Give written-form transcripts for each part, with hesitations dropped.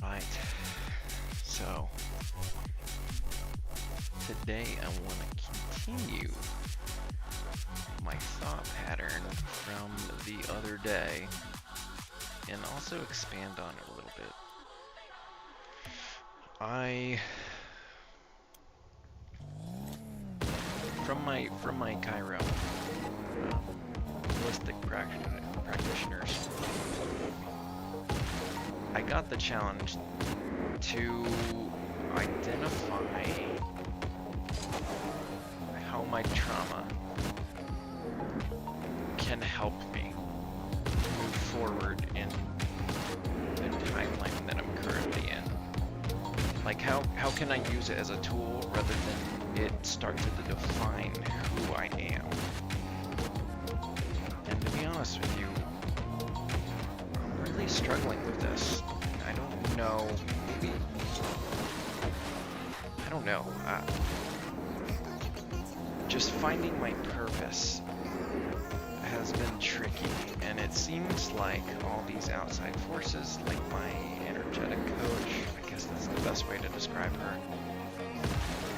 Alright, so today I want to continue my thought pattern from the other day and also expand on it a little bit. From my Cairo holistic practitioners, I got the challenge to identify how my trauma can help me move forward in the timeline that I'm currently in. Like how can I use it as a tool rather than it start to define who I am? And to be honest with you, I'm really struggling with this. I don't know, maybe, I don't know. Just finding my purpose has been tricky, and it seems like all these outside forces, like my energetic coach, I guess that's the best way to describe her,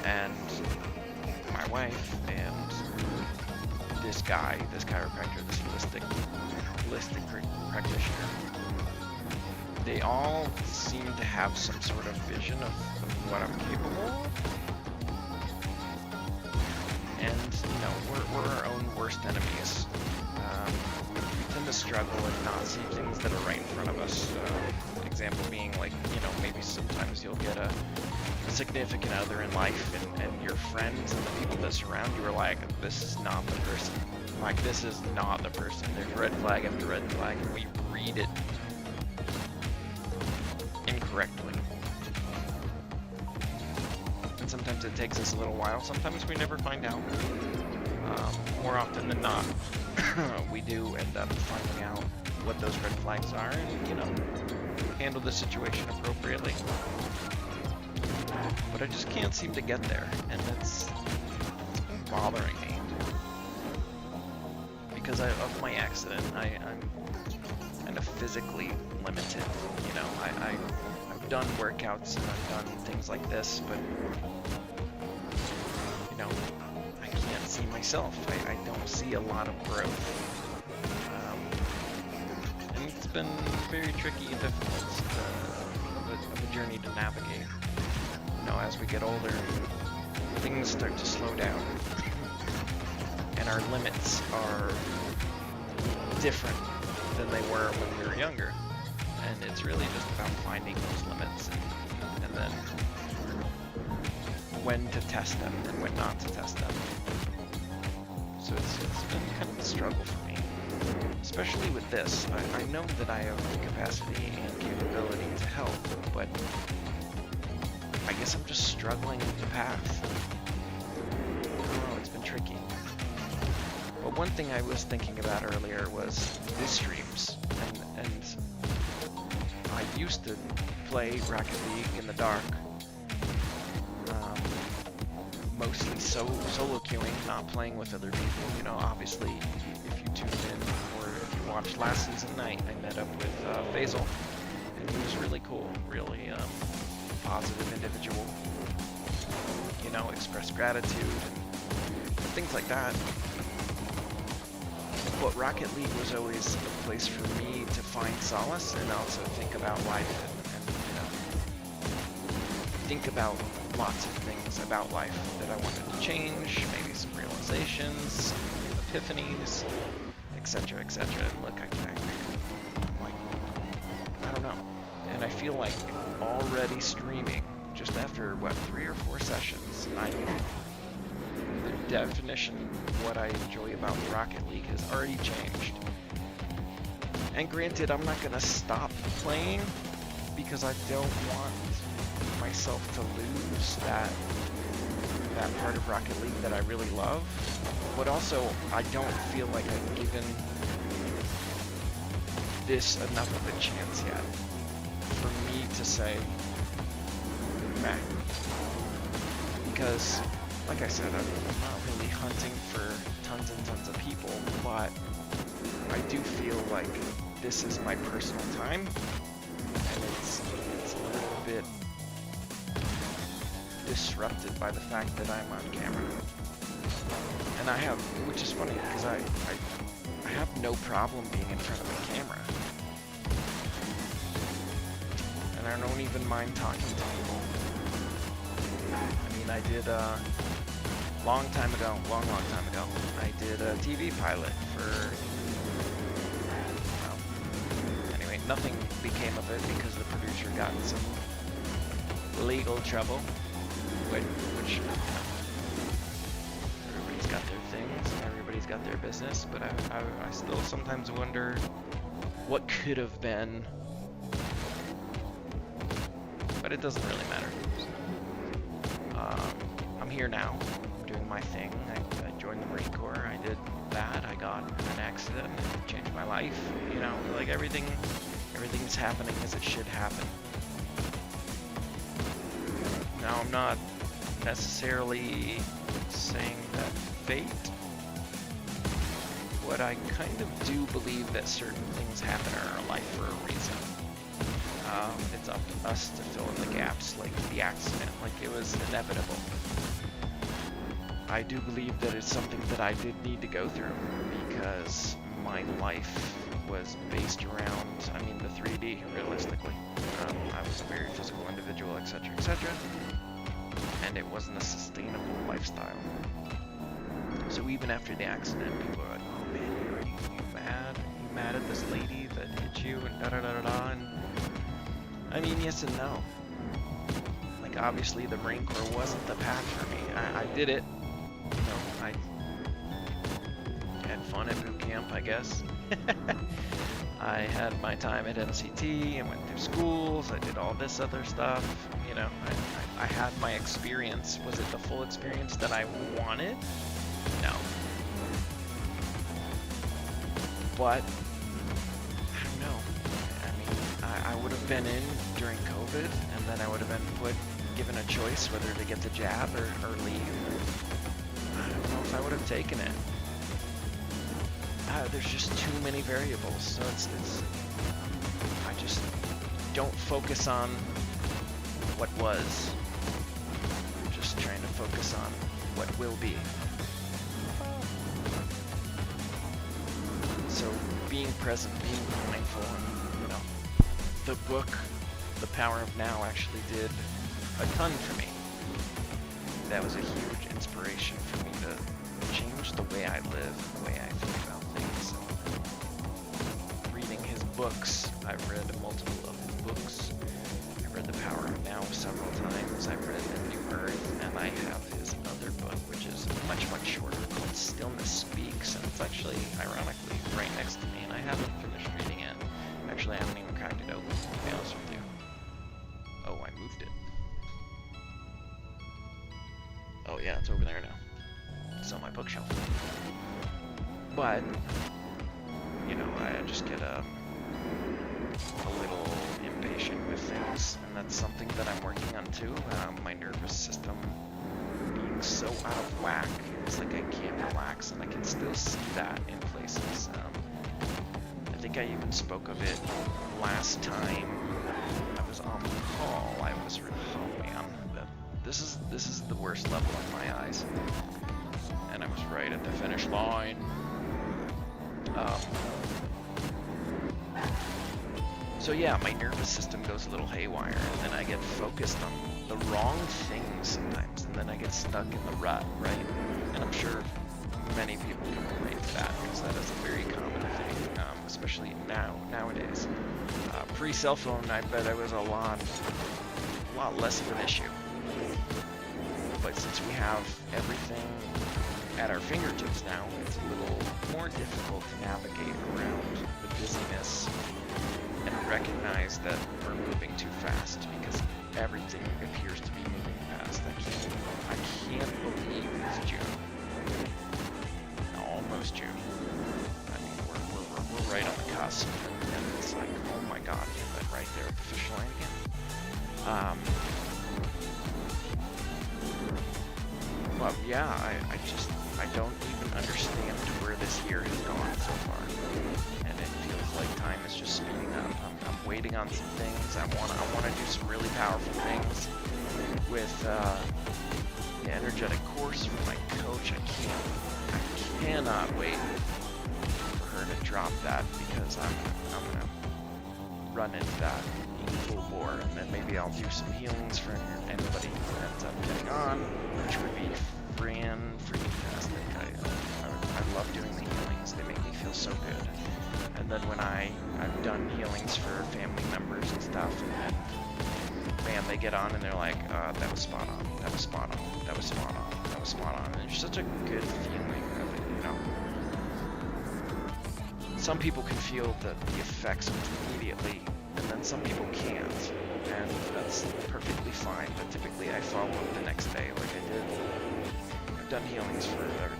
and my wife, and this guy, this chiropractor, this holistic practitioner, they all seem to have some sort of vision of what I'm capable of. And, you know, we're our own worst enemies. We tend to struggle and not see things that are right in front of us. Example being like, you know, maybe sometimes you'll get a significant other in life, and your friends and the people that surround you are like, this is not the person. Like, this is not the person. There's red flag after red flag, and we read it incorrectly. And sometimes it takes us a little while. Sometimes we never find out. More often than not, we do end up finding out what those red flags are and, you know, handle the situation appropriately. But I just can't seem to get there, and it's been bothering me. Because of my accident, I'm kind of physically limited. You know, I've done workouts and I've done things like this, but, you know, I can't see myself. I don't see a lot of growth. And it's been very tricky and difficult of a journey to navigate. You know, as we get older, things start to slow down. And our limits are different than they were when we were younger. And it's really just about finding those limits and then when to test them and when not to test them. So it's been kind of a struggle for me, especially with this. I know that I have the capacity and capability to help, but I guess I'm just struggling with the path. I don't know, it's been tricky. But one thing I was thinking about earlier was these streams, and I used to play Rocket League in the dark, mostly solo queuing, not playing with other people. You know, obviously, if you tuned in or if you watched last season, I met up with Faisal, and he was really cool, really positive individual. You know, expressed gratitude and things like that. But Rocket League was always a place for me to find solace and also think about life and you know, think about lots of things about life that I wanted to change, maybe some realizations, some epiphanies, etc., etc. And look, I don't know. And I feel like already streaming, just after, what, 3 or 4 sessions, the definition of what I enjoy about Rocket League has already changed. And granted, I'm not going to stop playing because I don't want my myself to lose that part of Rocket League that I really love, but also I don't feel like I've given this enough of a chance yet for me to say meh. Because, like I said, I'm not really hunting for tons and tons of people, but I do feel like this is my personal time, and it's a little bit disrupted by the fact that I'm on camera. And I have, which is funny because I have no problem being in front of a camera. And I don't even mind talking to people. I mean, I did long time ago, I did a TV pilot for, well, anyway, nothing became of it because the producer got in some legal trouble, which everybody's got their things and everybody's got their business, but I still sometimes wonder what could have been, but it doesn't really matter. I'm here now. I'm doing my thing. I joined the Marine Corps. I did that. I got in an accident. It changed my life. You know, like everything's happening as it should happen. Now, I'm not necessarily saying that fate, but I kind of do believe that certain things happen in our life for a reason. It's up to us to fill in the gaps, like the accident, like it was inevitable. I do believe that it's something that I did need to go through because my life was based around, I mean, the 3D, realistically. I was a very physical individual, etc., etc., and it wasn't a sustainable lifestyle. So even after the accident, people were like, oh man, are you mad? Are you mad at this lady that hit you and da-da-da-da-da? And I mean, yes and no. Like, obviously, the Marine Corps wasn't the path for me. I did it. You know, I had fun at boot camp, I guess. I had my time at MCT and went through schools. I did all this other stuff. You know, I had my experience. Was it the full experience that I wanted? No. But I don't know. I mean, I would have been in during COVID, and then I would have been given a choice whether to get the jab or leave. I don't know if I would have taken it. There's just too many variables, so it's I just don't focus on what was. I'm just trying to focus on what will be. So being present, being mindful, and you know, the book, The Power of Now, actually did a ton for me. That was a huge inspiration for me to change the way I live, the way I think about things. Reading his books, I've read multiple of his books. I've read The Power of Now several times. I've read The New Earth, and I have his other book, which is much, much shorter, called Stillness Speaks, and it's actually, ironically, right next to me, and I haven't finished reading it. Actually, I haven't even cracked it open, to be honest with you. Oh, I moved it. Oh yeah, it's over there now. It's on my bookshelf. But, you know, I just get a little impatient with things, and that's something that I'm working on too. My nervous system being so out of whack, it's like I can't relax, and I can still see that in places. I think I even spoke of it last time I was on the call. I was, oh man, this is the worst level in my eyes. And I was right at the finish line. So yeah, my nervous system goes a little haywire, and then I get focused on the wrong things sometimes, and then I get stuck in the rut, right? And I'm sure many people can relate to that, because that is a very common thing, especially nowadays. Pre-cell phone, I bet it was a lot less of an issue. But since we have everything at our fingertips now, it's a little more difficult to navigate around the busyness and recognize that we're moving too fast, because everything appears to be moving past. I can't believe it's June. Almost June. I mean, we're right on the cusp, and it's like, oh my god, yeah, but right there at the finish line again. But yeah, I don't even understand where this year has gone so far, and it feels like time is just speeding up. I'm waiting on some things. I want to do some really powerful things with the energetic course from my coach. I cannot wait for her to drop that, because I'm gonna run into that full bore, and then maybe I'll do some healings for anybody who ends up getting on, which would be freaking fantastic. I love doing the healings. They make me feel so good. And then when I've done healings for family members and stuff, and man, they get on and they're like, that was spot on, that was spot on, that was spot on, that was spot on. And it's such a good feeling of it, you know. Some people can feel the effects of it immediately, and then some people can't, and that's perfectly fine. But typically I follow up the next day like I did. I've done healings for, and they're,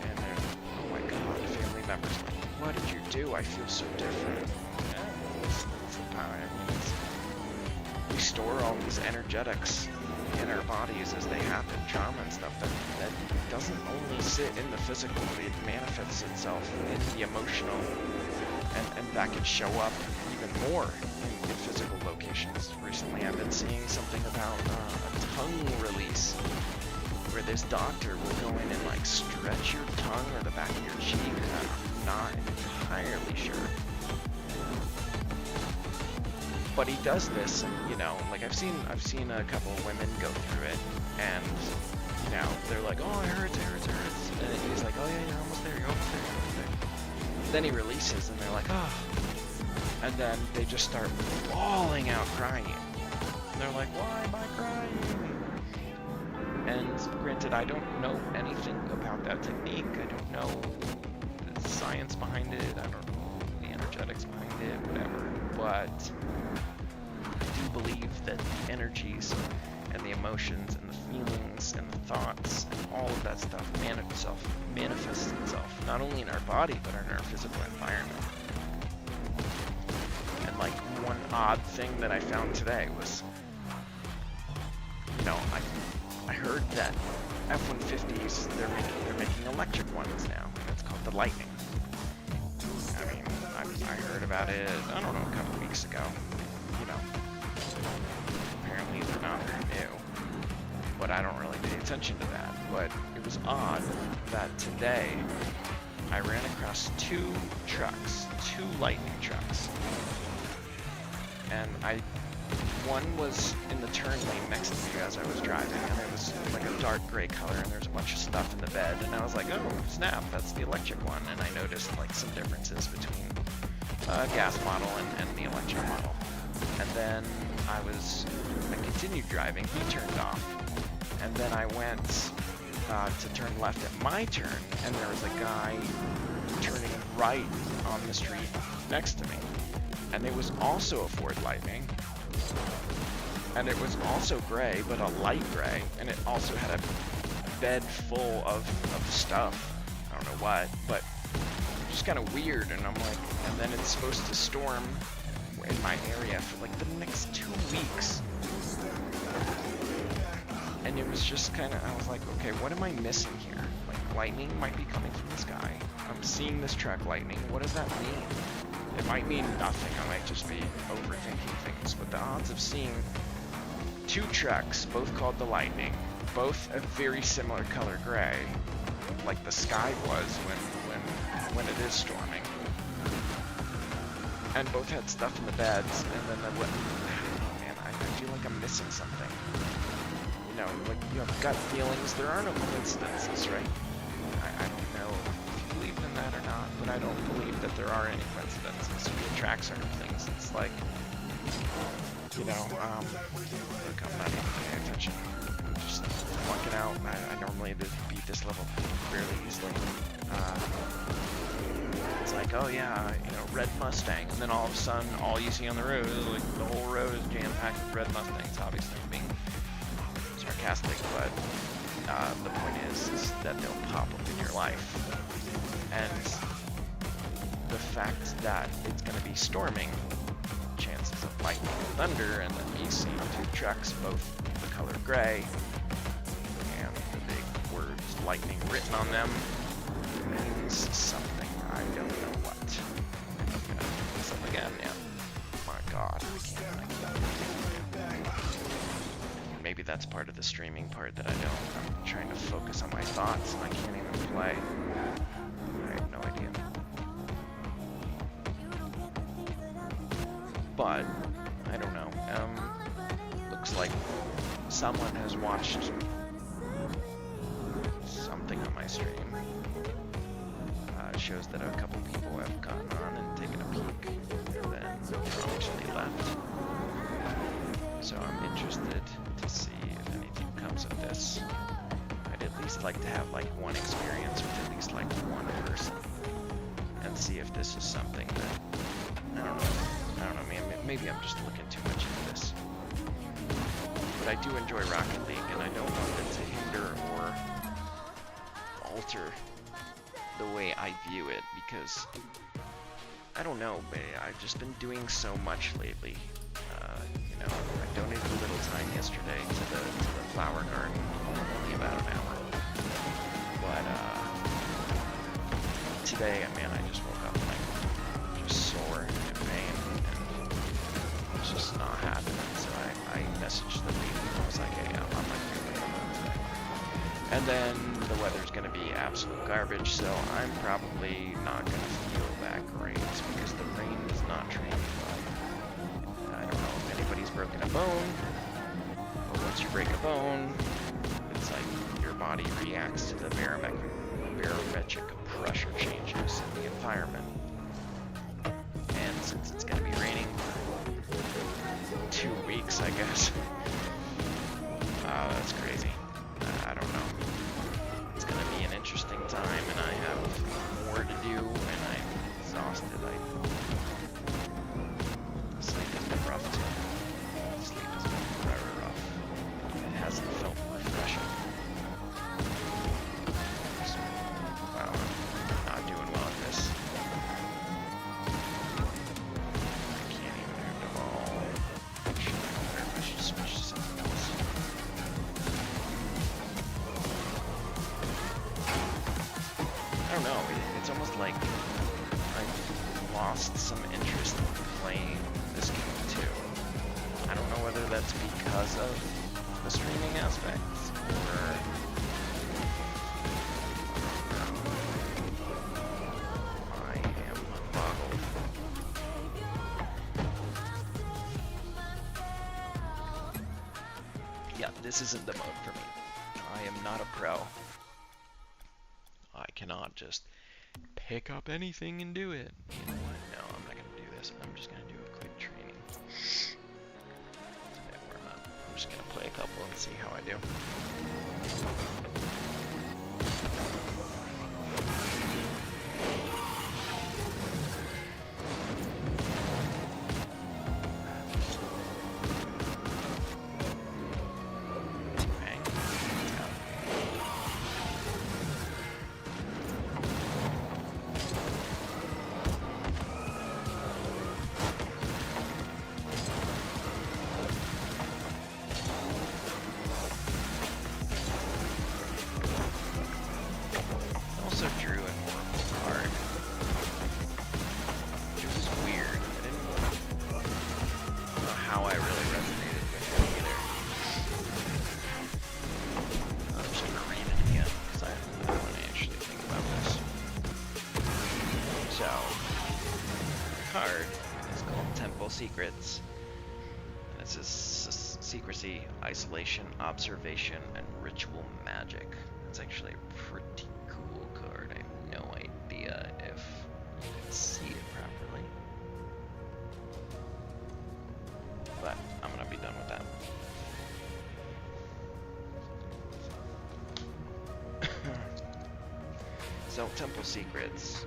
oh my god, family members like, what did you do? I feel so different. Yeah, it's the power. I mean, we store all these energetics in our bodies as they happen, trauma and stuff, that doesn't only sit in the physical, it manifests itself in the emotional, and that can show up even more in physical locations. Recently I've been seeing something about a tongue release, where this doctor will go in and like stretch your tongue or the back of your cheek. I'm not entirely sure, but he does this, and you know, like I've seen a couple of women go through it, and you know, they're like, oh, it hurts, and he's like, oh yeah, you're almost there, you're almost there. Then he releases, and they're like, oh, and then they just start bawling out crying, and they're like, why am I crying? And granted, I don't know anything about that technique. I don't know the science behind it. I don't know the energetics behind it, whatever. But I do believe that the energies and the emotions and the feelings and the thoughts and all of that stuff manifests itself not only in our body but in our physical environment. And like one odd thing that I found today was, you know, I heard that F-150s, they're making electric ones now, and it's called the Lightning. I mean, I heard about it, I don't know, a couple weeks ago. You know, apparently they're not very new, but I don't really pay attention to that. But it was odd that today I ran across two Lightning trucks, and one was in the turn lane next to me as I was driving, and it was like a dark gray color, and there's a bunch of stuff in the bed, and I was like, oh snap, that's the electric one. And I noticed like some differences between gas model and the electric model. And then I continued driving, he turned off, and then I went to turn left at my turn, and there was a guy turning right on the street next to me, and it was also a Ford Lightning. And it was also gray, but a light gray, and it also had a bed full of stuff. I don't know what, but just kind of weird. And I'm like, and then it's supposed to storm in my area for like the next 2 weeks. And it was just kind of, I was like, okay, what am I missing here? Like, lightning might be coming from the sky. I'm seeing this track lightning. What does that mean? It might mean nothing. I might just be overthinking things. But the odds of seeing two trucks, both called the Lightning, both a very similar color gray, like the sky was when it is storming, and both had stuff in the beds, and then oh man, I feel like I'm missing something. You know, like you have gut feelings. There are no coincidences, right? I don't know if you believe in that or not, but I don't believe that there are any coincidences. We attract certain things. It's like, you know, look, I'm not even paying attention. I'm just walking out. I normally beat this level fairly easily. It's like, oh yeah, you know, red Mustang, and then all of a sudden, all you see on the road is like the whole road is jam-packed with red Mustangs. Obviously, I'm being sarcastic, but the point is that they'll pop up in your life. And the fact that it's going to be storming, chances of lightning and thunder, and then me seeing two trucks, both the color gray, and the big words lightning written on them, means something. I don't know what. I'm gonna pick this up again, yeah. My god, I can't. Maybe that's part of the streaming part that I don't. I'm trying to focus on my thoughts and I can't even play. I have no idea. But, I don't know. Looks like someone has watched something on my stream. It shows that a couple people have gotten on and taken a peek, and then actually left. So I'm interested to see if anything comes of this. I'd at least like to have like one experience with at least like one person, and see if this is something that, I don't know, maybe I'm just looking too much into this. But I do enjoy Rocket League, and I don't want it to hinder or alter the way I view it, because I don't know, but I've just been doing so much lately. You know, I donated a little time yesterday to the flower garden, only about an hour. But today, man, I just woke up and I'm just sore and in pain, and it's just not happening. So I messaged the lead and I was like, hey, I'm not feeling well today. And then the weather's going to be absolute garbage, so I'm probably not going to feel that great because the rain is not treating me well. I don't know if anybody's broken a bone, but once you break a bone, it's like your body reacts to the barometric pressure changes in the environment. And since it's going to be raining for 2 weeks, I guess, that's crazy. I don't know. It's going to be an interesting time, and I have more to do, and I'm exhausted. Sleep has been rough, too. Sleep has been very rough. It hasn't felt refreshing. So, wow, I'm not doing well at this. I can't even move the ball. I should switch to something else. I don't know, it's almost like I've lost some interest in playing this game too. I don't know whether that's because of the streaming aspects, or I am boggled. Yeah, this isn't the mode for me. I am not a pro. I cannot just pick up anything and do it. You know what? No, I'm not going to do this. I'm just going to do a quick training. Today we're not. I'm just going to play a couple and see how I do. Secrets. This is secrecy, isolation, observation, and ritual magic. It's actually a pretty cool card. I have no idea if you can see it properly, but I'm gonna be done with that. So, Temple Secrets.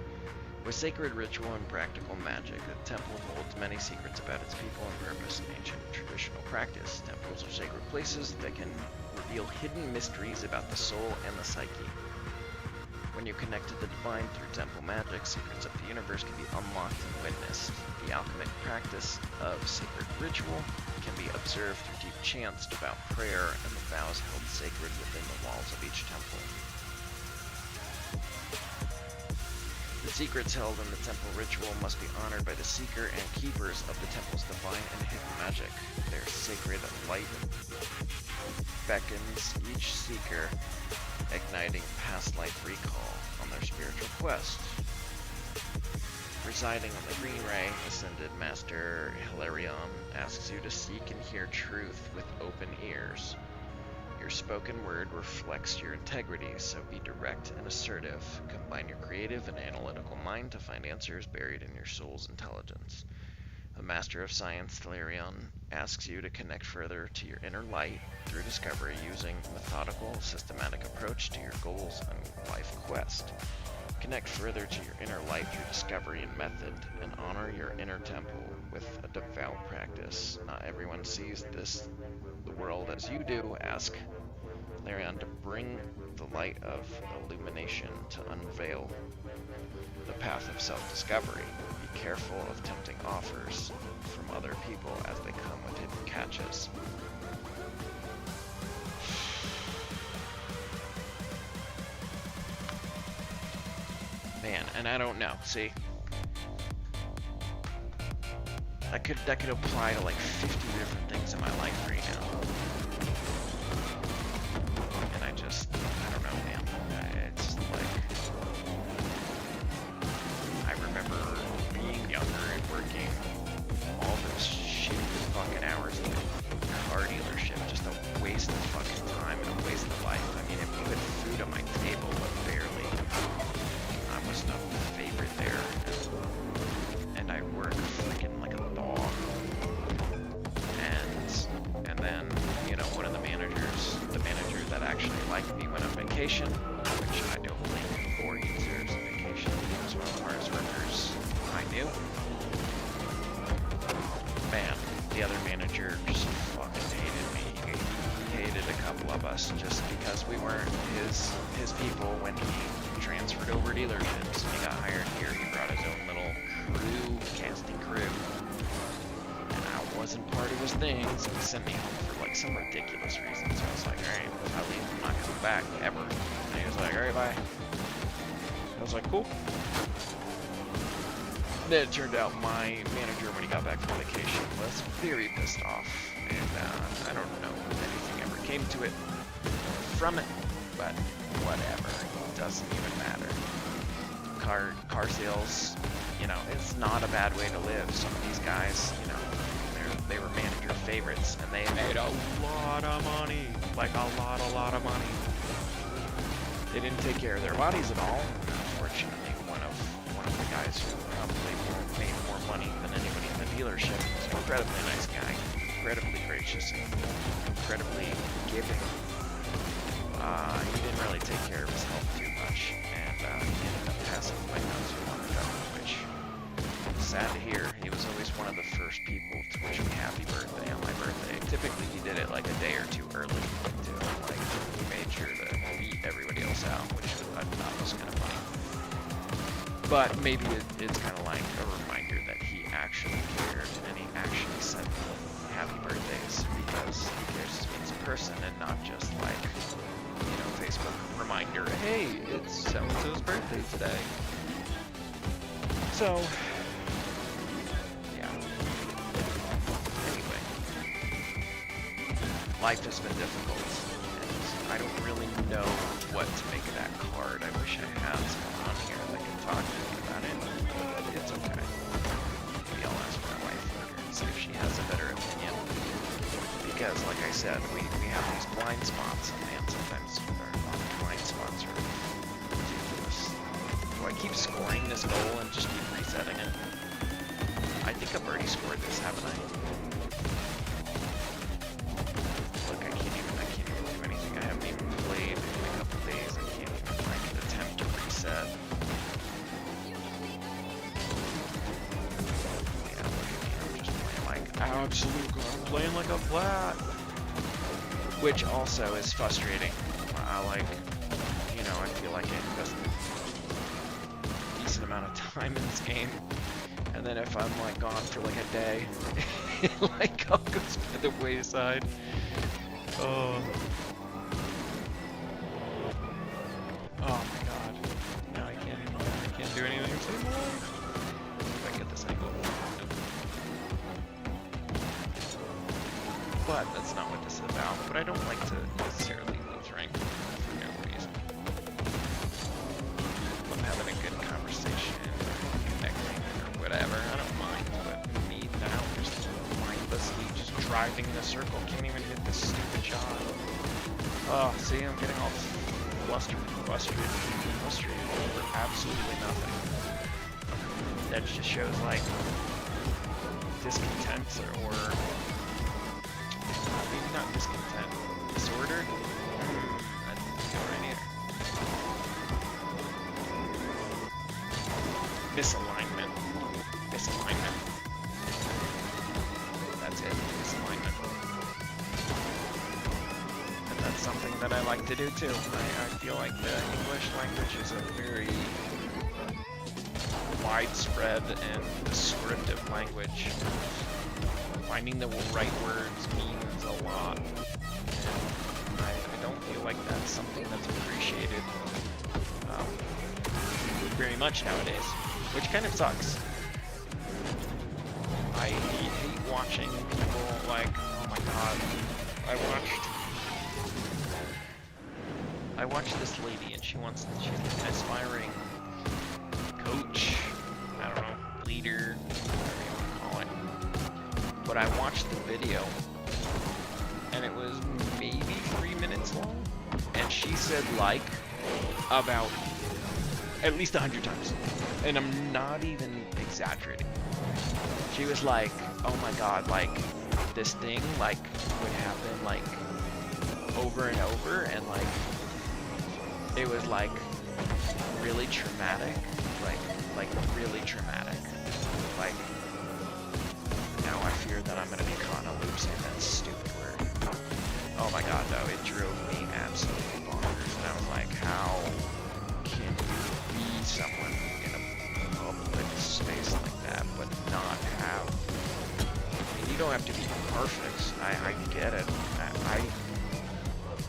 With sacred ritual and practical magic, the temple holds many secrets about its people and purpose in ancient traditional practice. Temples are sacred places that can reveal hidden mysteries about the soul and the psyche. When you connect to the divine through temple magic, secrets of the universe can be unlocked and witnessed. The alchemic practice of sacred ritual can be observed through deep chants, devout prayer, and the vows held sacred within the walls of each temple. The secrets held in the temple ritual must be honored by the seeker and keepers of the temple's divine and hidden magic. Their sacred light beckons each seeker, igniting past life recall on their spiritual quest. Residing on the Green Ray, Ascended Master Hilarion asks you to seek and hear truth with open ears. Your spoken word reflects your integrity, so be direct and assertive. Combine your creative and analytical mind to find answers buried in your soul's intelligence. The Master of Science, Hilarion, asks you to connect further to your inner light through discovery using a methodical, systematic approach to your goals and life quest. Connect further to your inner light through discovery and method, and honor your inner temple with a devout practice. Not everyone sees the world as you do. Ask Hilarion to bring the light of illumination to unveil the path of self-discovery. Be careful of tempting offers from other people as they come with hidden catches. Man, and I don't know. See, that could apply to like 50 different things in my life right now. And I don't know, man. It's like, I remember being younger and working all those shitty fucking hours in the car dealership, just a waste of fucking time and a waste of life. I mean, if you had food on my table, but barely. I was not the favorite there, and I work freaking like a dog. And then, you know, one of the manager that actually liked me went on vacation, which I don't blame him for. He deserves a vacation. He was one of the hardest workers I knew. Man, the other manager just fucking hated me. He hated a couple of us just because we weren't his people when he transferred over dealerships. When he got hired here, he brought his own little crew, casting crew. And I wasn't part of his thing, so he sent me home for like some ridiculous reason. So I was like, alright, if I leave, I'm not coming back, ever. And he was like, alright, bye. I was like, cool. Then it turned out my manager, when he got back from vacation, was very pissed off. And I don't know if anything ever came to it from it, but whatever. It doesn't even matter. Car sales, you know, it's not a bad way to live. Some of these guys, you know, they were manager favorites, and they made a lot of money. Like a lot of money. They didn't take care of their bodies at all. Unfortunately, one of the guys who probably made more money than anybody in the dealership was an incredibly nice guy, incredibly gracious, and incredibly giving. He didn't really take care of his health too much, and he ended up passing away not too long ago, which is sad to hear. He was always one of the first people to wish me happy birthday on my birthday. Typically, he did it like a day or two early, too. Like, he made sure to beat everybody else out, which I thought was kind of funny. But maybe it's kind of like a reminder that he actually cared, and he actually sent me happy birthdays, because he cares to me as a person, and not just like, you know, Facebook reminder, hey, it's so-and-so's birthday today. So, yeah. Anyway. Life has been difficult, and I don't really know what to make of that card. I wish I had someone on here that could talk to me about it, but it's okay. Maybe I'll ask my wife later and see if she has a better opinion. Because, like I said, we have these blind spots, and man, sometimes our blind spots are ridiculous. Do I keep scoring this goal and just keep resetting it? I think I've already scored this, haven't I? Look, I can't even do anything. I haven't even played in a couple days. I can't even like attempt to reset. absolute, I'm playing like a flat. Which also is frustrating. Like, you know, I feel like I invested a decent amount of time in this game. And then if I'm like gone for like a day, it like all goes by the wayside. Oh. Oh my god. Now I can't do anything anymore. If I get this angle. But that's not what this is about. But I don't like to necessarily lose rank for no reason. I'm having a good conversation, connecting, or whatever. I don't mind. But me now, just mindlessly just driving in a circle, can't even hit this stupid shot. Oh, see, I'm getting all frustrated over absolutely nothing. That just shows like discontent or maybe not discontent, disorder. I didn't go right here. Misalignment. That's it. Misalignment. And that's something that I like to do too. I feel like the English language is a very widespread and descriptive language. Finding the right words means a lot. And I don't feel like that's something that's appreciated very much nowadays, which kind of sucks. I hate watching people like, oh my god, I watched this lady and she's an aspiring coach, I don't know, leader, whatever you want to call it. But I watched the video and it was maybe 3 minutes long, and she said like about at least 100 times, and I'm not even exaggerating. She was like, oh my god, like this thing like would happen like over and over, and like it was like really traumatic, like really traumatic. Like now I fear that I'm gonna be caught in a loop saying that stupid word. Oh my god, though, it drove me absolutely bonkers, and I was like, how can you be someone in a public space like that, but not have? I mean, you don't have to be perfect. I get it.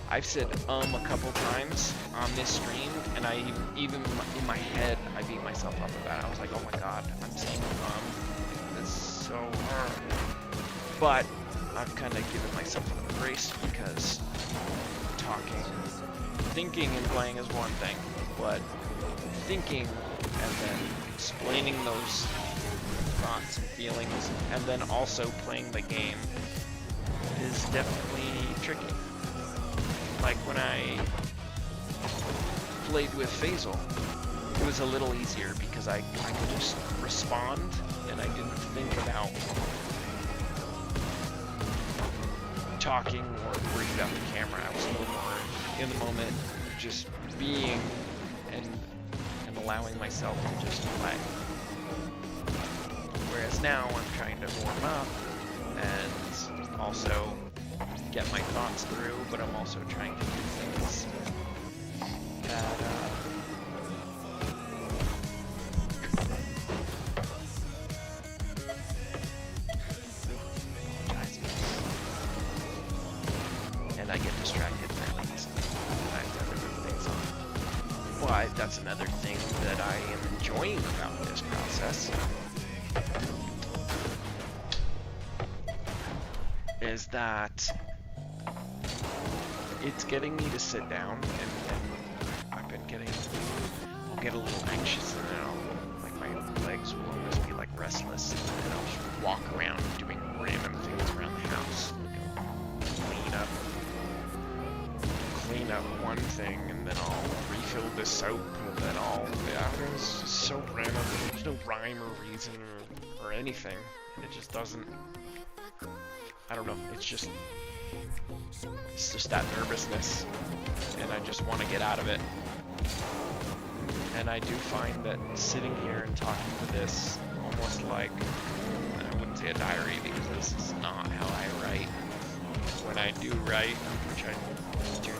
I've said a couple times on this stream, and I even in my head I beat myself up about it. I was like, oh my god, I'm saying it's so hard. But I've kind of given myself a grace because thinking and playing is one thing, but thinking and then explaining those thoughts and feelings and then also playing the game is definitely tricky. Like when I played with Faisal, it was a little easier because I could just respond and I didn't think about talking or worried about the camera. I was a little more in the moment, just being and allowing myself to just play. Whereas now I'm trying to warm up and also get my thoughts through, but I'm also trying to do things that and I get distracted fairly easily. I have to have other things on. But that's another thing that I am enjoying about this process. Is that it's getting me to sit down, and I've been I'll get a little anxious, and then like my legs will almost be like restless, and then I'll just walk around doing random things around the house. Clean up one thing, and then I'll refill the soap, and then it's just so random. There's no rhyme or reason or anything, and it just doesn't. I don't know, it's just that nervousness, and I just want to get out of it. And I do find that sitting here and talking to this, almost like, I wouldn't wouldn't say a diary because this is not how I write. When I do write, which I do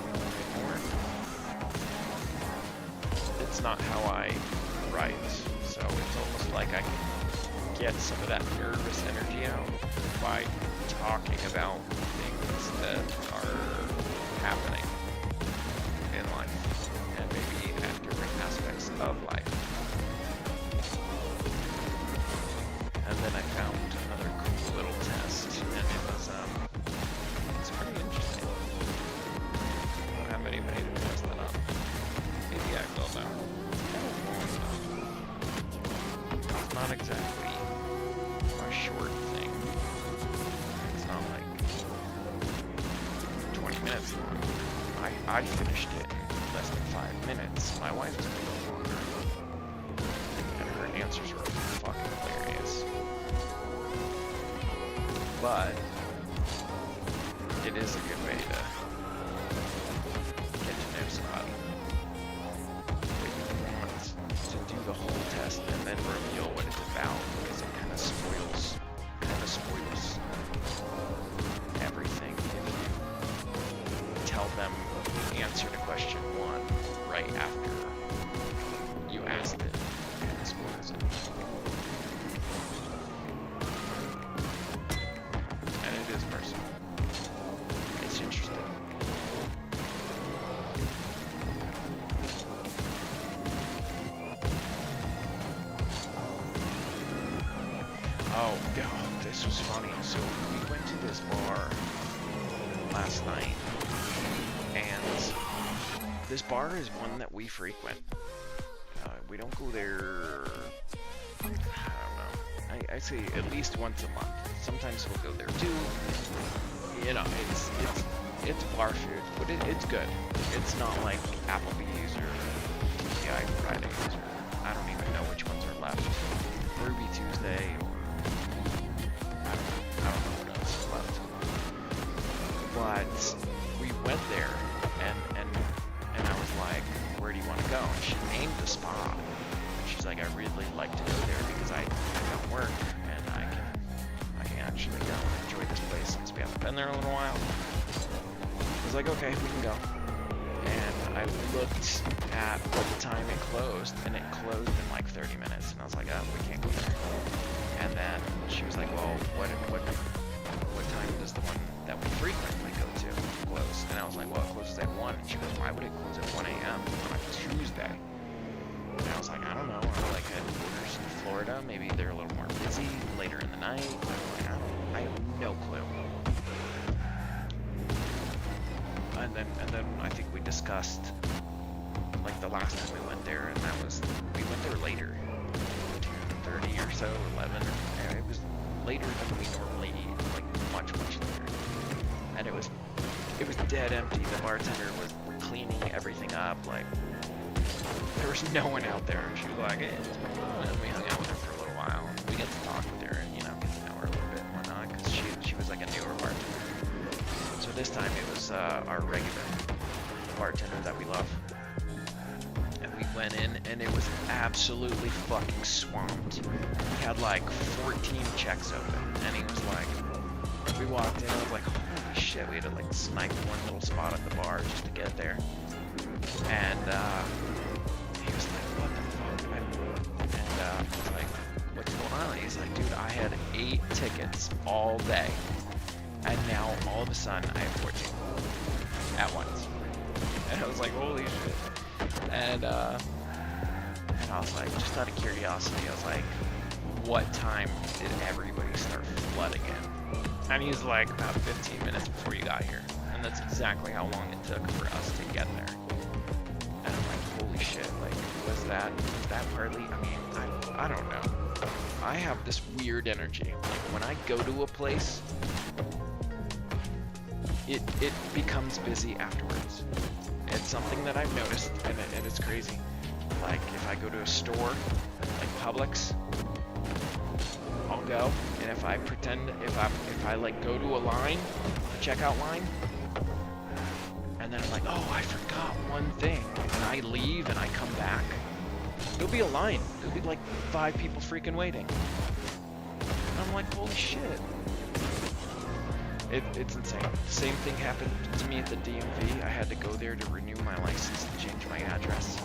more, it's not how I write. So it's almost like I can get some of that nervous energy out by talking about things that are happening in life and maybe at different aspects of life. And then I found another cool little test, and it was it's pretty interesting. I don't have anybody to test that on. Maybe I will now. It's not exactly a short thing. It's not like 20 minutes long. I finished it in less than 5 minutes. My wife took a little longer. And her answers were fucking hilarious. But it is a good way to get to know somebody. But you want to do the whole test and then reveal what it's about, because it kind of spoils everything if you tell them the answer to question 1 right after you asked it. It kind of spoils it. And it is personal. It's interesting. Oh, this was funny. So we went to this bar last night, and this bar is one that we frequent. We don't go there, I don't know, I say at least once a month. Sometimes we'll go there too. You know, it's bar food, but it's good. It's not like Applebee's or TGI Fridays, or I don't even know which ones are left. Ruby Tuesday, or I don't know what else is left. But we went there, and I was like, where do you want to go? And she named the spot. She's like, I really like to go there because I don't work, and I can actually go and enjoy this place since we haven't been there in a little while. I was like, okay, we can go. And I looked at what time it closed, and it closed in like 30 minutes, and I was like, oh, we can't go there. And then she was like, well, what time does the one that we frequently go to close? And I was like, well, it closes at 1. And she goes, why would it close at 1 a.m. on a Tuesday? And I was like, I don't know. Are like headquarters in Florida? Maybe they're a little more busy later in the night. I have no clue. And then I think we discussed like the last time we went there, and that was we went there later, 10:30 or so, 11. It was later than we normally eat, like much later. And it was dead empty. The bartender was cleaning everything up, like there was no one out there. And she was like, hey, and we hung out with her for a little while. And we got to talk with her and get to know her a little bit and whatnot, because she was like a newer bartender. So this time it was our regular bartender that we love. And we went in, and it was absolutely fucking swamped. He had like 14 checks open, and he was like, we walked in, I was like, holy shit, we had to like snipe one little spot at the bar just to get there. And he was like, what the fuck? And I was like, what's going on? And he's like, dude, I had 8 tickets all day, and now all of a sudden I have 14 at once. And I was like, holy shit. And I was like, just out of curiosity, I was like, what time did everybody start flooding in? And he's like, about 15 minutes before you got here. And that's exactly how long it took for us to get there. And I'm like, holy shit, like, was that partly? I mean, I don't know. I have this weird energy. Like, when I go to a place, it becomes busy afterwards. It's something that I've noticed, and it's crazy. Like, if I go to a store, like Publix, I'll go, and if I pretend, if I like go to a line, a checkout line, and then I'm like, oh, I forgot one thing, and I leave and I come back, there'll be a line. There'll be like 5 people freaking waiting. I'm like, holy shit. It's insane. Same thing happened to me at the DMV. I had to go there to renew my license and change my address.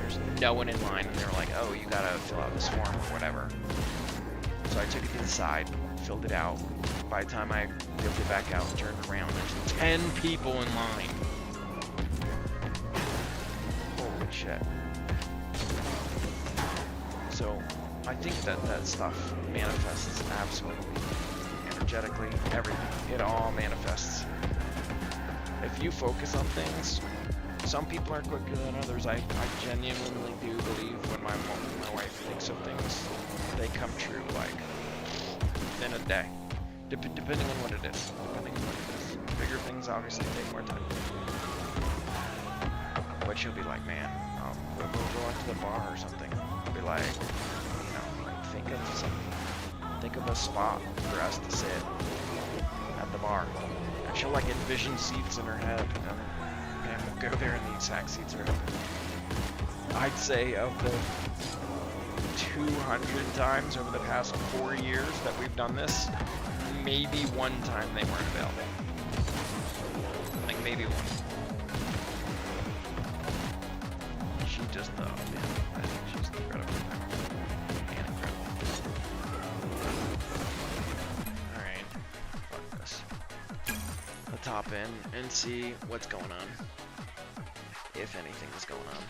There's no one in line, and they were like, oh, you gotta fill out this form or whatever. So I took it to the side, filled it out. By the time I filled it back out and turned around, there's 10 people in line. Holy shit. So I think that stuff manifests absolutely energetically, everything. It all manifests. If you focus on things, some people are quicker than others. I genuinely do believe when my wife thinks of things, they come true like within a day. Depending on what it is. Bigger things obviously take more time. But she'll be like, man, we'll go out to the bar or something. I'll be like, you know, think of a spot for us to sit at the bar. And she'll like envision seats in her head, and we'll go there and the exact seats are. I'd say of the 200 times over the past 4 years that we've done this, maybe one time they weren't available. Like maybe one. She just, man, I think she's incredible. And incredible. Alright, fuck this. Let's hop in and see what's going on. If anything is going on.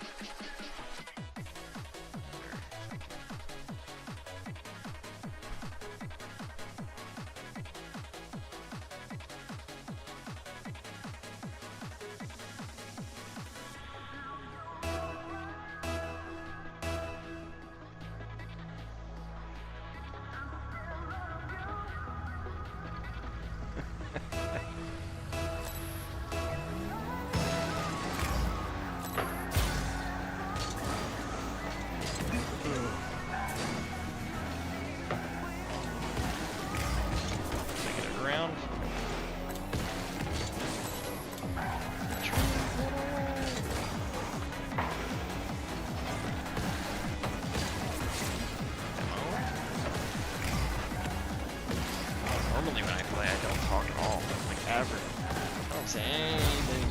Normally when I play, I don't talk at all. Like, ever. I don't say anything.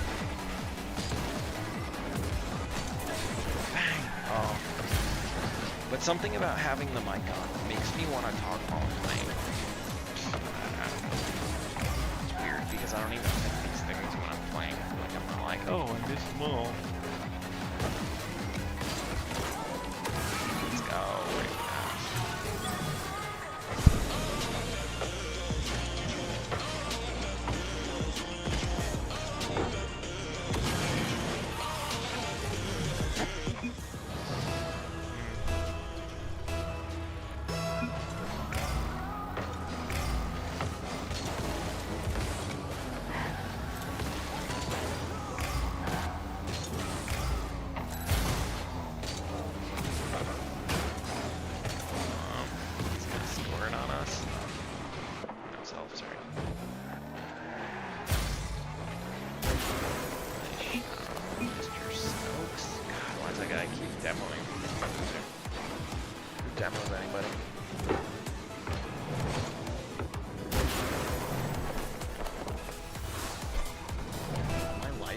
Bang! Oh. But something about having the mic on makes me want to talk while I'm playing. It's weird, because I don't even think these things when I'm playing. Like, I'm not like, oh, I'm this small. Let's go.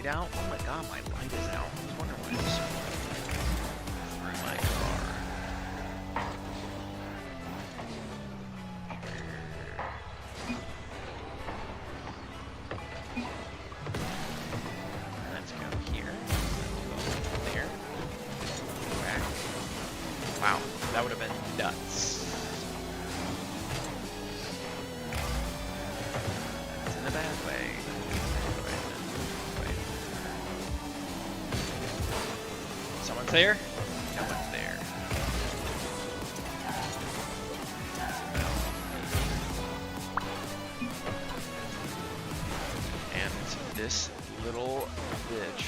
Out? Oh my god, my light is out. I was wondering why it was so bright through my car. Let's go here. We'll go there. Back. Wow, that would have been nuts. That's in a bad way. Someone's there? No one's there. And this little bitch.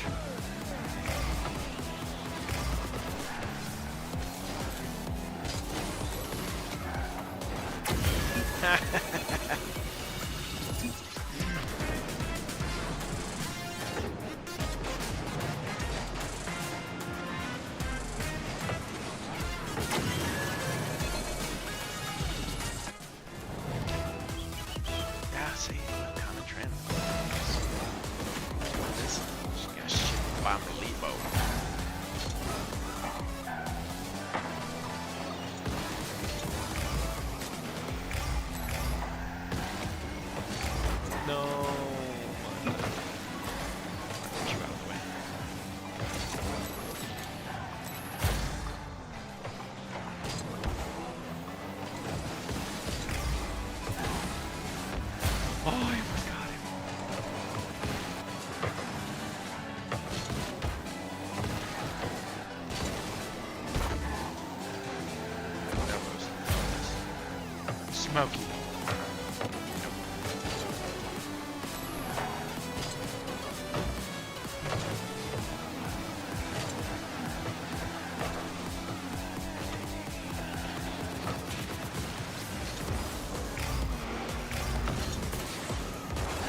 smoky.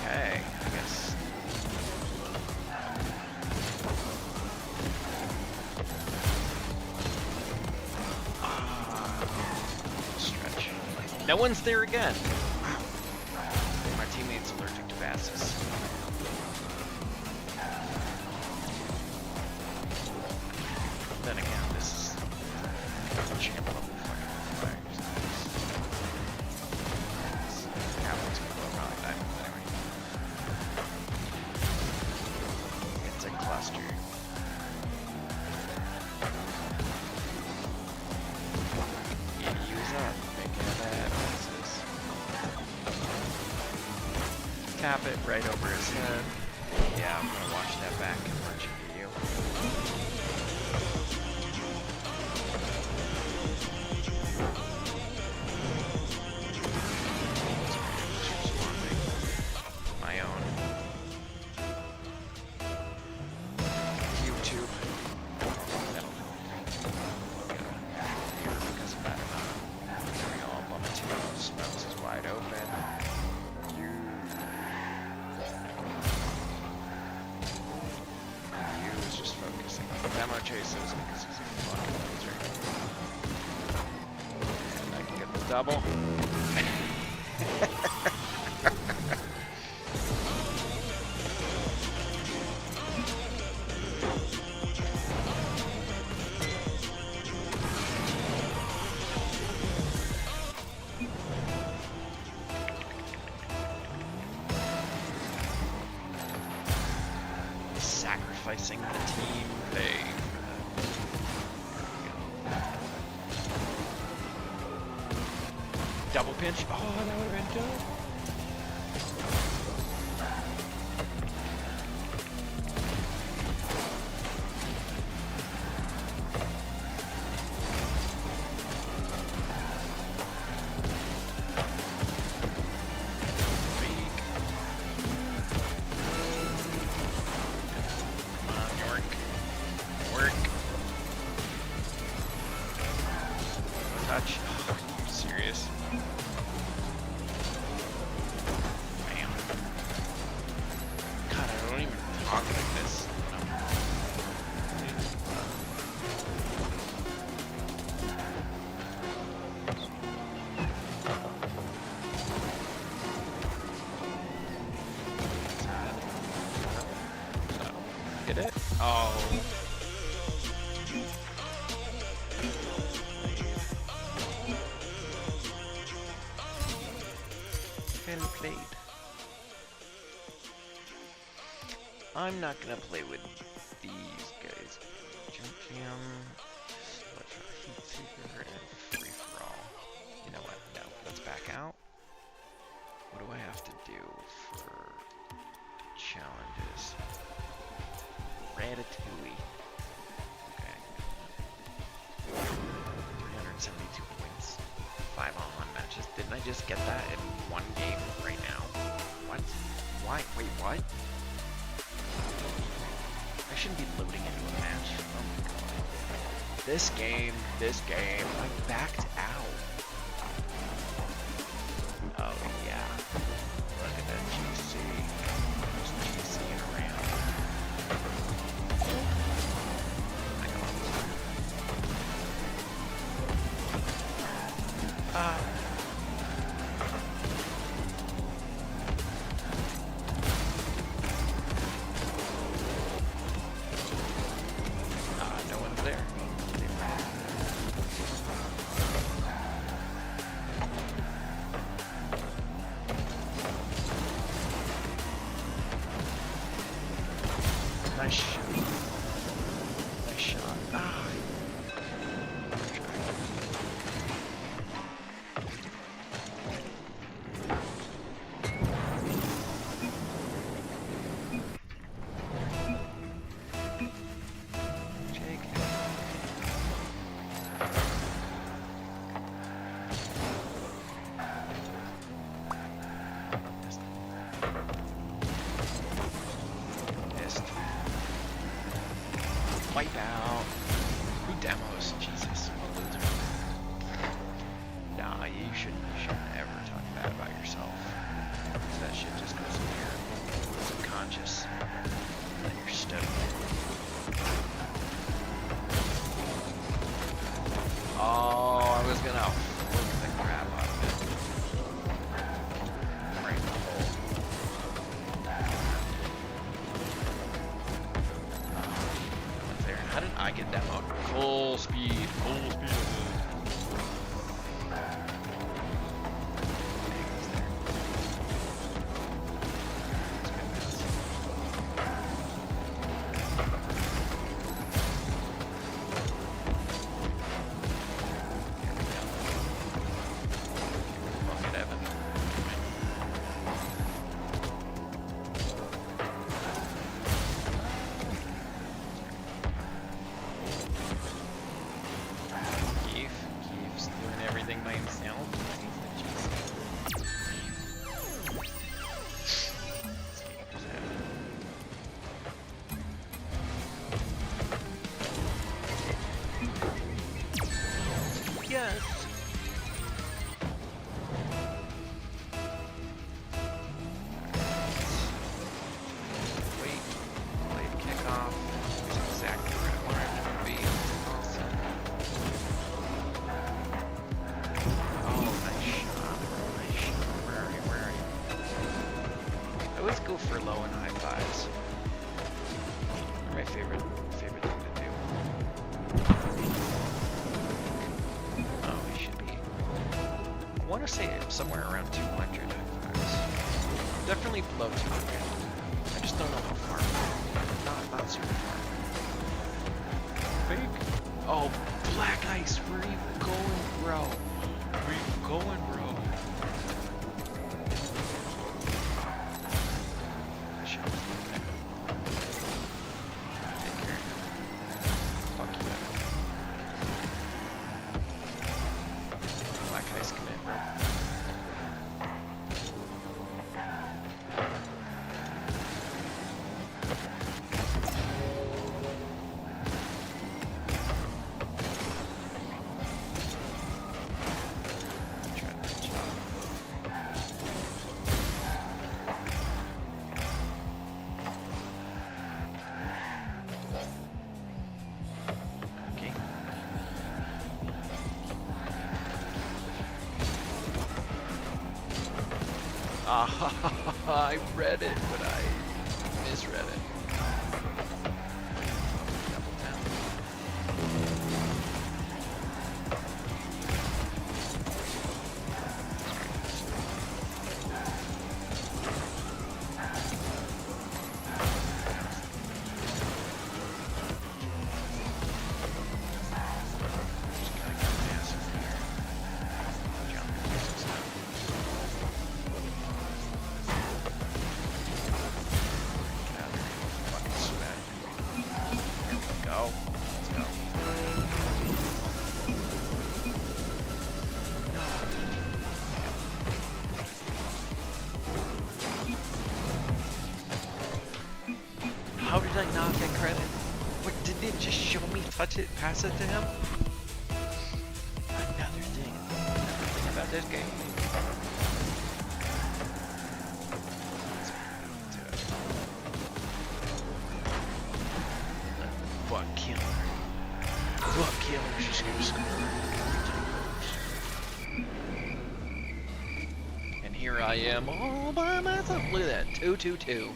Okay, I guess. Stretch. No one's there again. My teammate's allergic to passes. Then again, this is champ level fucking fires. Captain's gonna go probably diamonds anyway. It's a cluster. Use up, making bad messes. Tap it right over his head. Yeah, I'm gonna watch that back and punch it to you. My own. YouTube. That'll get here because of that. There we go, I'll bump into those. Smokes is wide open. You is just focusing on the demo chases because he's a fucking loser. And I can get the double. Sacrificing the team pay. Double pinch. Oh, that would have been dope. Touch. Oh, are you serious? Bam. God, I don't even talk like this. Hit it? Oh. Well played. I'm not gonna play with these guys. Jump jam, heat seeker, and free for all. You know what? No, let's back out. What do I have to do for challenges? Ratatouille. Okay. 372 points. 5-on-1 matches. Didn't I just get that in one game right now? What? Why? Wait, what? I shouldn't be loading into a match. Oh my god. This game, I backed out. Oh yeah. Look at that GC. Just GCing around. No one's there. Nice shot. Nice shot. Ah. Wipe out. Who demos? Jesus, what a loser. Nah, you shouldn't ever talk bad about yourself. That shit just goes in your subconscious. And you're stuck. Oh, I was gonna flip the crap out of it. Right in the hole. Up there. How did I get demoed? Full speed. Full speed. For low and high fives. My favorite thing to do. Oh, it should be. I want to say somewhere around 200 high fives. Definitely below 200. I just don't know how far. Not super far. Fake. Oh, black ice. Where are you going, bro? Where are you going, bro? I read it, but I misread it. Double down. How did I not get credit? What, did it just show me touch it, pass it to him? Another thing about this game. Fuck killer. Fuck killer, she's gonna score. And here I am all by myself. Look at that, 2-2-2.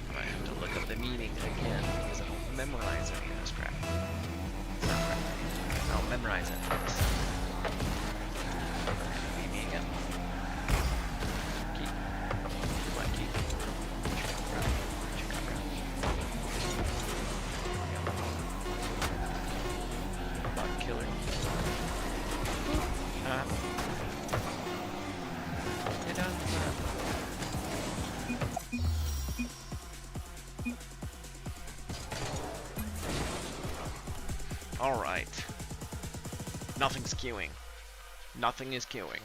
I have to look up the meaning again because I don't memorize any of this crap. It's not right. I don't memorize any of this. Beat me again. Keep. What, keep? Fuck killer. Get down. Alright. Nothing's queuing. Nothing is queuing.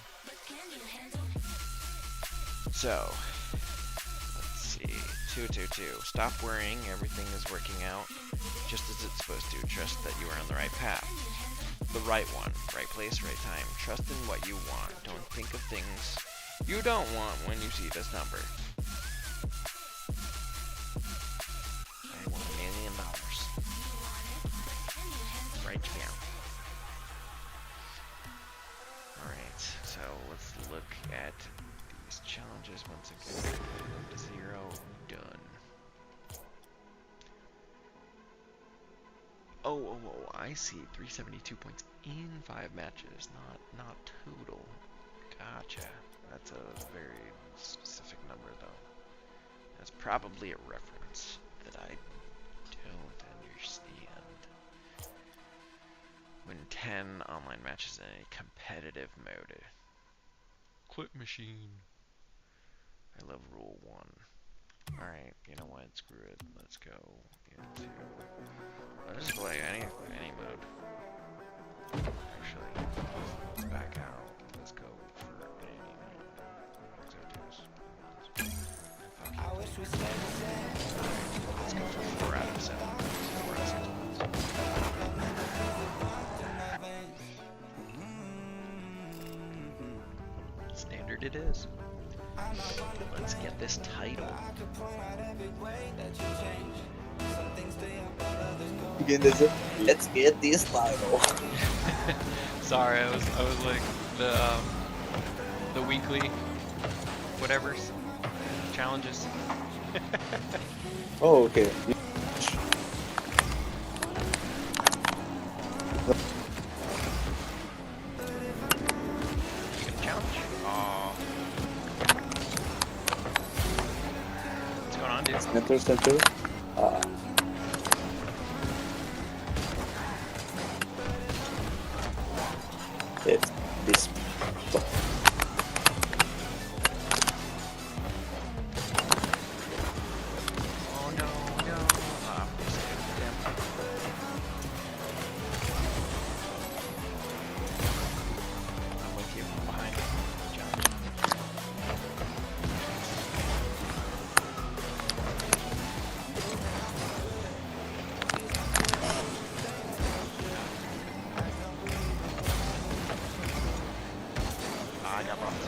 So, let's see. 2-2-2. Stop worrying. Everything is working out just as it's supposed to. Trust that you are on the right path. The right one. Right place, right time. Trust in what you want. Don't think of things you don't want when you see this number. I want $1 million. Right now. Alright, so let's look at these challenges once again. 0, done. Oh, I see. 372 points in 5 matches, not total. Gotcha. That's a very specific number, though. That's probably a reference that I don't understand. Win 10 online matches in a competitive mode. Clip machine. I love rule 1. Alright, you know what? Screw it. Let's go into... I'll just play any mode. Actually, let's back out. Let's go for any mode. I wish we stayed the same. Let's go for 4 out of 7. 4 out of 6 modes. Standard it is. Let's get this title. Let's get this title. Sorry, I was like the weekly whatevers challenges. Oh, okay. You gonna challenge? Oh. What's going on, dude? Mentor Center. It's this. Oh no. Ah, damn. I'm with you. I'm behind you. Challenge. I got bumped.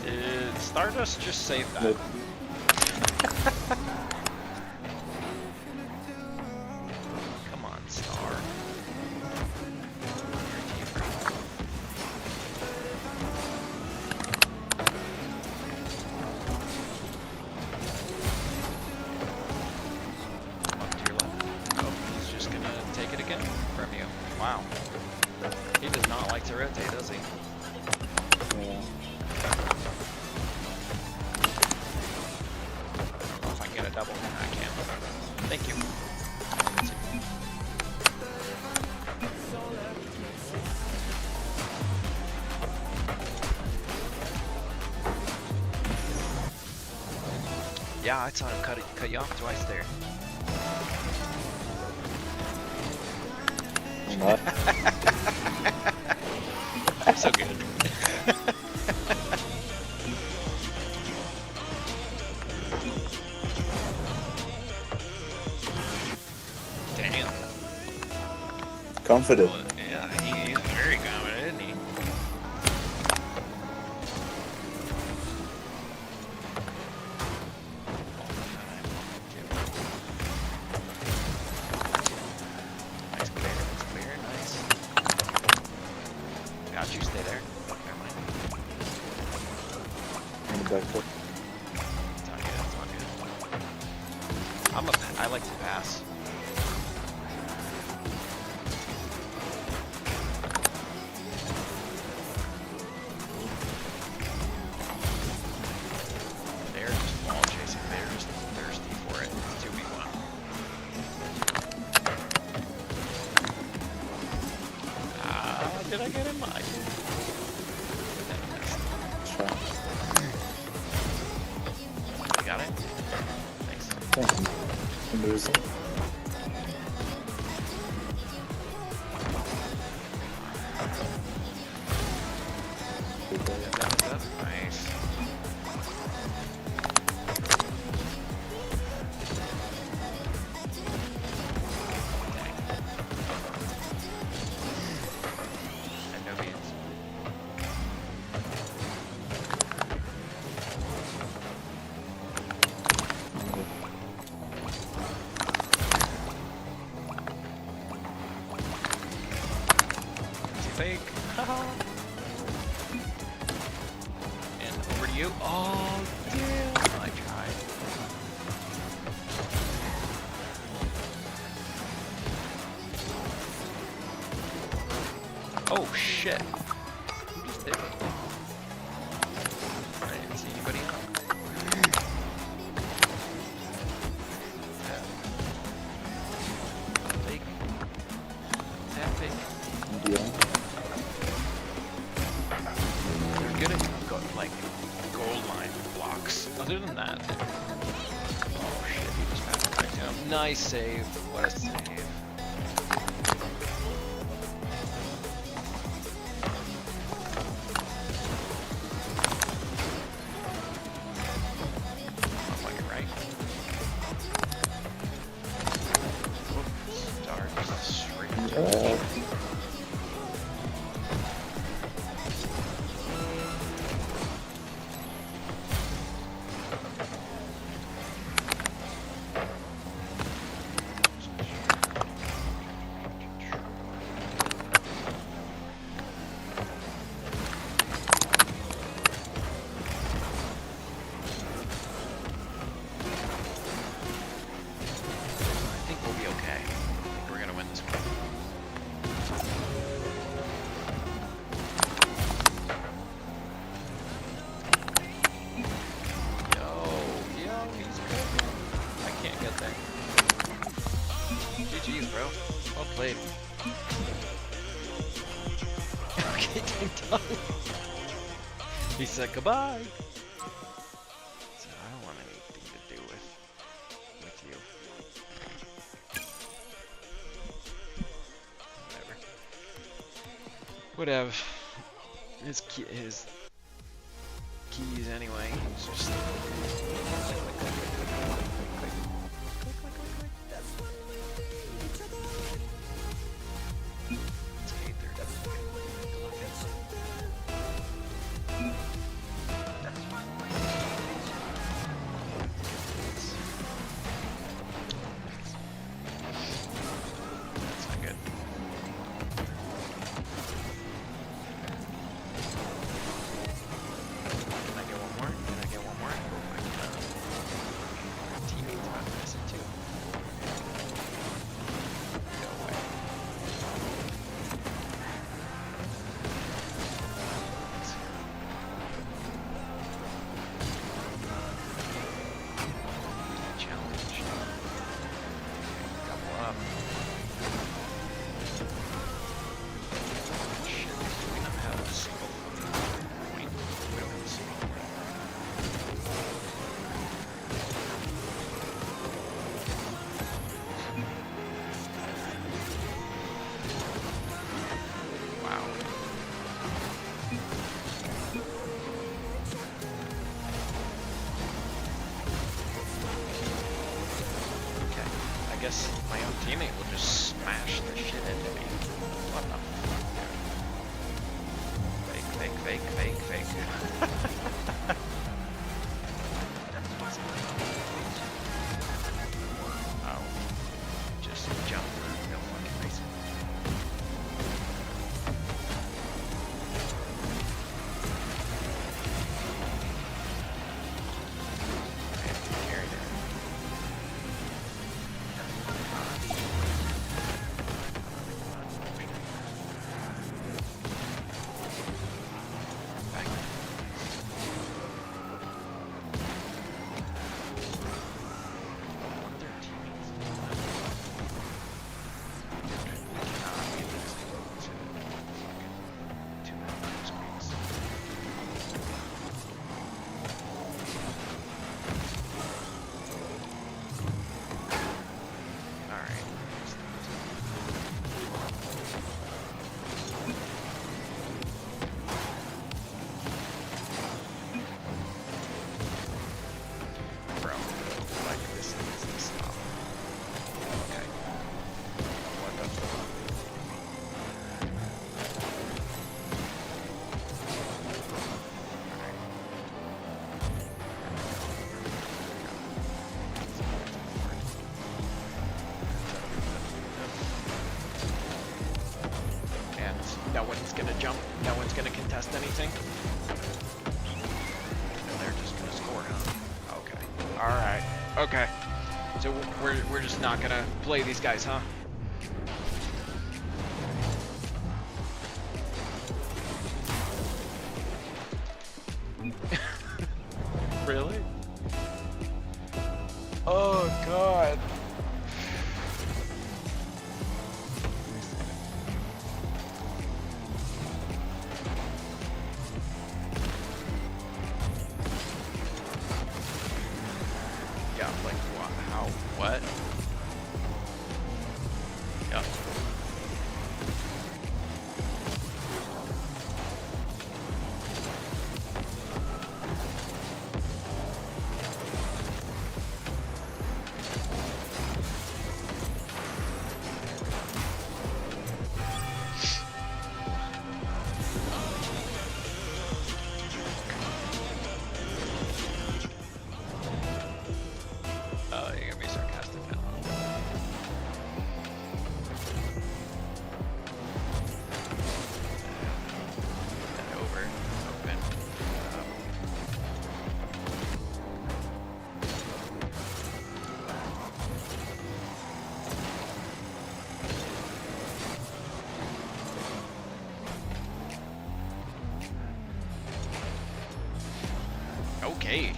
Did Stardust just save that? Nope. Come on, Star. Your team. Up to your left. Oh, he's just gonna take it again from you. Wow. He does not like to rotate, does he? Yeah. I don't know if I can get a double. I can. Thank you. Yeah, I saw him cut you off twice there. Not. So good. Damn. Confident. Well, yeah, he's very confident, isn't he? Nice clear, nice. Got you, stay there. Never mind. In the back foot. It's all good, it's all good. I like to pass. They're just wall chasing. They're just thirsty for it. It's 2v1. Did I get him? I did. Try. You got it? Thanks. Thank you. Losing. fake. Haha. And over to you. Oh, damn. I tried. Oh, shit. Who just did it? I didn't see anybody else. Fake. Tap fake. Yeah. They're good at like gold line blocks. Other than that, oh shit, he just passed it back to him. Nice save. What a save. I'm fucking right. Oops, start straight into it. I think we'll be okay. I think we're gonna win this one. Yo, he's cooking. I can't get there. GG's, bro. Well played. Okay, ding dong. He said goodbye. So I don't want anything to do with you. Whatever. His keys anyway. He's just click, click, click, click, click, click, click. It's 8:30. Good luck, guys. That's not good. Can I get one more? Can I get one more? My teammate's about to miss it too. No way. Challenge. Double up. Shit, do we not have a single point? We don't have a single point. Wow. Okay, I guess my own teammate will just smash the shit into me. What the fuck? Fake, fake, fake, fake, fake. Oh, just jump real fucking nice. I have to carry it. Back. No one's gonna jump. No one's gonna contest anything. And they're just gonna score, huh? Okay. All right. Okay. So we're just not gonna play these guys, huh? Really? Oh God. Yeah, like what? How? What? Yeah. Oh, you're gonna be sarcastic now. And over. Open. Okay.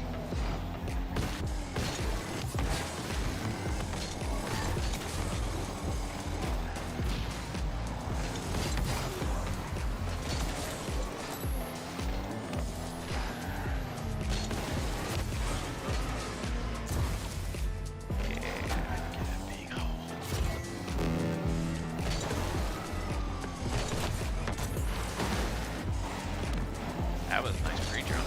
That was a nice pre-jump.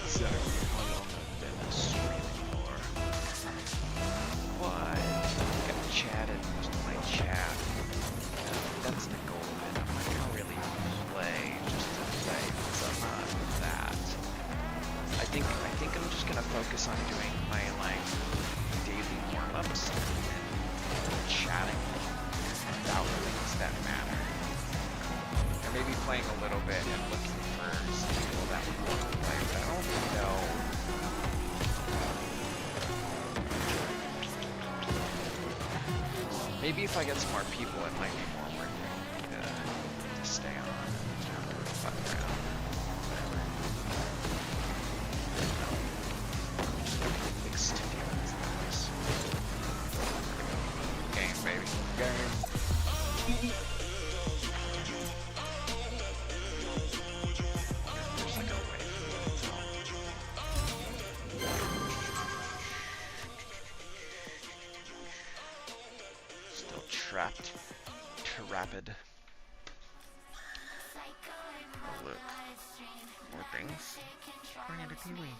I don't know exactly how long I've been streaming for, but I've chatted most of my chat. That's the goal of it. I'm not gonna really play just to play because I'm not that. I think I'm just gonna focus on doing my like daily warm-ups and chatting about things that matter. And maybe playing a little bit and looking for some people that would want to play, but I don't know. Maybe if I get some more people, it might be more worth it to stay on. Fuck around. Whatever. Mixed feelings in this. Game, baby. Game. There's like a way for it to still trapped. Rapid. Oh look. More things. Bring it to Pee-wee.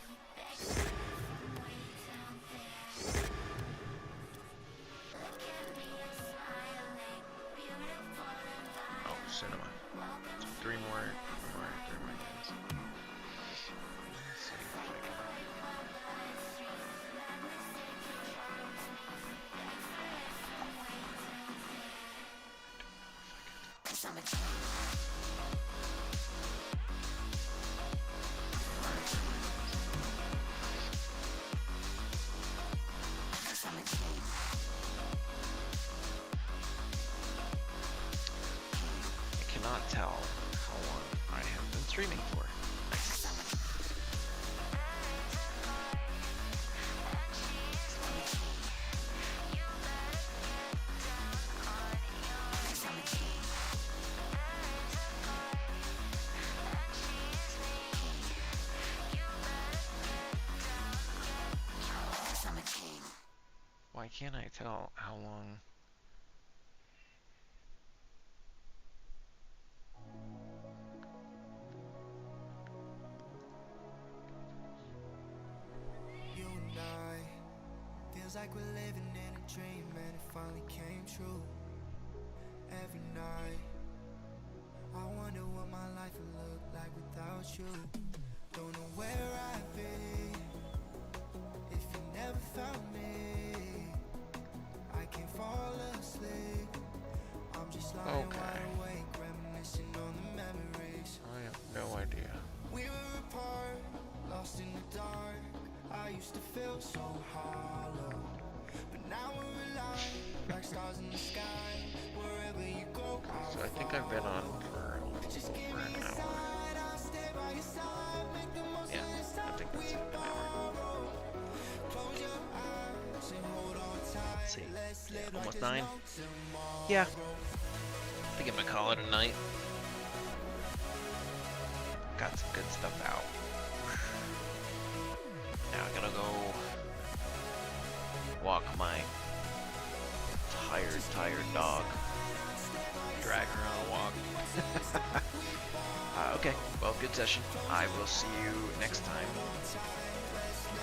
Oh, cinema. So three more games. Let's see if I can... I cannot tell how long I have been streaming for. Nice. Why can't I tell how long? You and I, feels like we're living in a dream and it finally came true. Every night, I wonder what my life would look like without you. Don't know where I'd be if you never found me. I can't fall asleep, I'm just lying Okay. wide awake, reminiscing on the memories. I have no idea. We were apart, lost in the dark. I used to feel so hollow, but now we're alive, like stars in the sky. Wherever you go, I'll So I think I've been on for a little just give over me an a hour. sign, I'll stay by your side. Make the most Yeah, of this I time think we that's an hour. borrow. Close your eyes and hold on tight. Let's see. Let's Yeah, live like almost there's 9. no tomorrow. Yeah. I think I'm gonna call it a night. Got some good stuff out. Now I gotta go walk my tired dog. Drag her on a walk. Okay, well, good session. I will see you next time.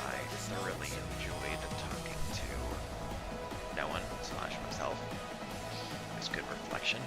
I thoroughly enjoyed talking to no one / myself. It was good reflection.